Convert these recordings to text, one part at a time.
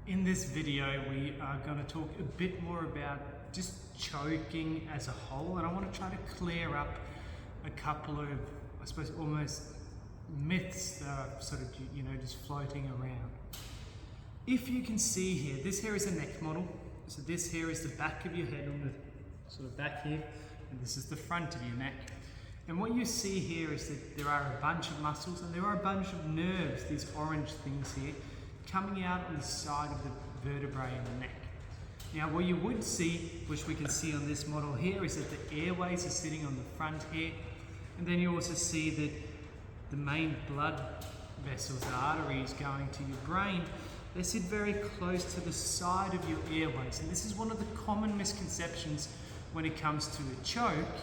In this video, we are going to talk a bit more about just choking as a whole, and I want to try to clear up a couple of, I suppose, almost myths that are sort of, just floating around. If you can see here, this here is a neck model. So this here is the back of your head on the sort of back here, and this is the front of your neck. And what you see here is that there are a bunch of muscles and there are a bunch of nerves, these orange things here, coming out on the side of the vertebrae in the neck. Now what you would see, which we can see on this model here, is that the airways are sitting on the front here, and then you also see that the main blood vessels, the arteries going to your brain, they sit very close to the side of your airways. And this is one of the common misconceptions when it comes to a choke,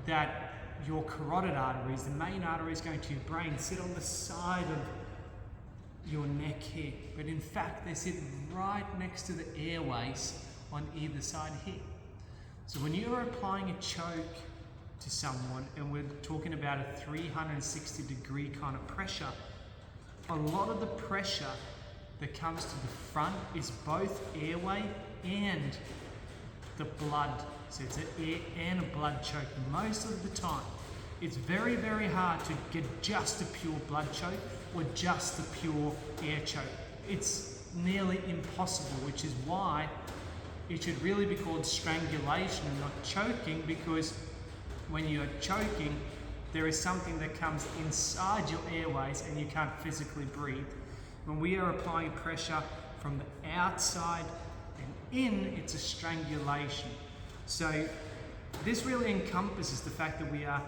that your carotid arteries, the main arteries going to your brain, sit on the side of your neck here. But in fact, they sit right next to the airways on either side here. So when you're applying a choke to someone, and we're talking about a 360-degree kind of pressure, a lot of the pressure that comes to the front is both airway and the blood. So it's an air and a blood choke most of the time. It's very, very hard to get just a pure blood choke or just a pure air choke. It's nearly impossible, which is why it should really be called strangulation and not choking, because when you're choking, there is something that comes inside your airways and you can't physically breathe. When we are applying pressure from the outside and in, it's a strangulation. So this really encompasses the fact that we are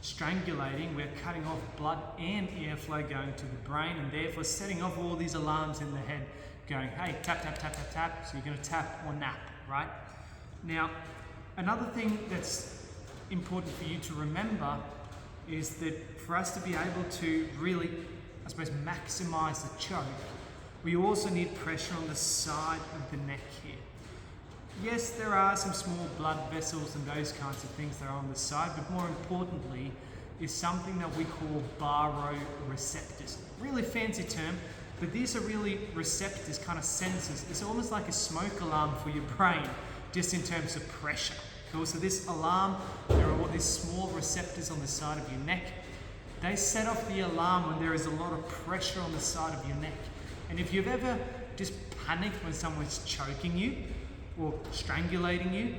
strangulating, we're cutting off blood and airflow going to the brain, and therefore setting off all these alarms in the head going, hey, tap, tap, tap, tap, tap. So you're going to tap or nap, right? Now, another thing that's important for you to remember is that for us to be able to really, I suppose, maximize the choke, we also need pressure on the side of the neck here. Yes, there are some small blood vessels and those kinds of things that are on the side, but more importantly is something that we call baroreceptors. Really fancy term, but these are really receptors, kind of sensors. It's almost like a smoke alarm for your brain, just in terms of pressure. Cool. So this alarm, there are all these small receptors on the side of your neck. They set off the alarm when there is a lot of pressure on the side of your neck. And if you've ever just panicked when someone's choking you or strangulating you,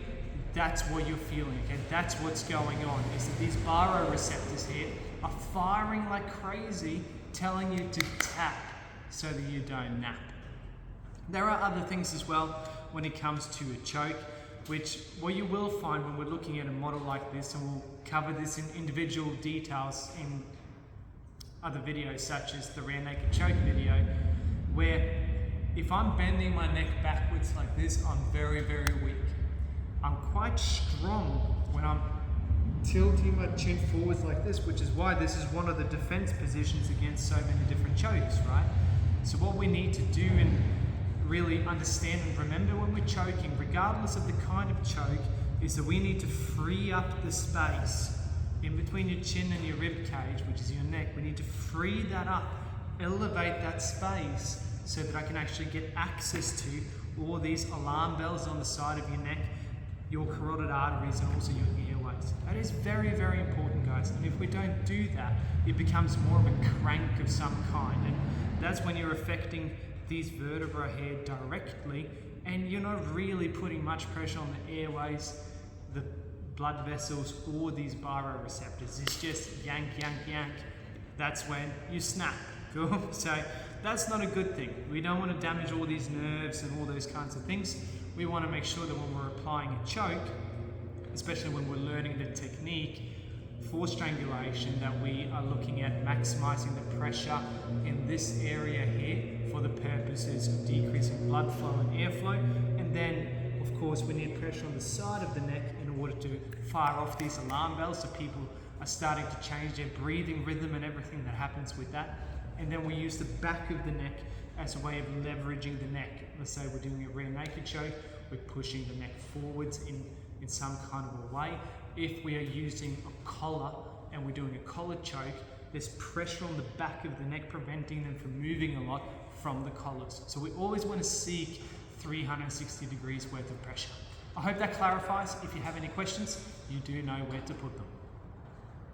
that's what you're feeling, okay? That's what's going on, is that these baroreceptors here are firing like crazy, telling you to tap so that you don't nap. There are other things as well when it comes to a choke, which what you will find when we're looking at a model like this, and we'll cover this in individual details in other videos such as the rear naked choke video, where if I'm bending my neck backwards like this, I'm very, very weak. I'm quite strong when I'm tilting my chin forwards like this, which is why this is one of the defense positions against so many different chokes, right? So what we need to do and really understand and remember when we're choking, regardless of the kind of choke, is that we need to free up the space in between your chin and your rib cage, which is your neck. We need to free that up, elevate that space, so that I can actually get access to all these alarm bells on the side of your neck, your carotid arteries, and also your airways. That is very, very important, guys. And if we don't do that, it becomes more of a crank of some kind. And that's when you're affecting these vertebrae here directly, and you're not really putting much pressure on the airways, the blood vessels, or these baroreceptors. It's just yank, yank, yank. That's when you snap. Cool? So that's not a good thing. We don't want to damage all these nerves and all those kinds of things. We want to make sure that when we're applying a choke, especially when we're learning the technique for strangulation, that we are looking at maximizing the pressure in this area here for the purposes of decreasing blood flow and airflow. And then, of course, we need pressure on the side of the neck in order to fire off these alarm bells, so people are starting to change their breathing rhythm and everything that happens with that. And then we use the back of the neck as a way of leveraging the neck. Let's say we're doing a rear naked choke, we're pushing the neck forwards in some kind of a way. If we are using a collar and we're doing a collar choke, there's pressure on the back of the neck preventing them from moving a lot from the collars. So we always want to seek 360 degrees worth of pressure. I hope that clarifies. If you have any questions, you do know where to put them.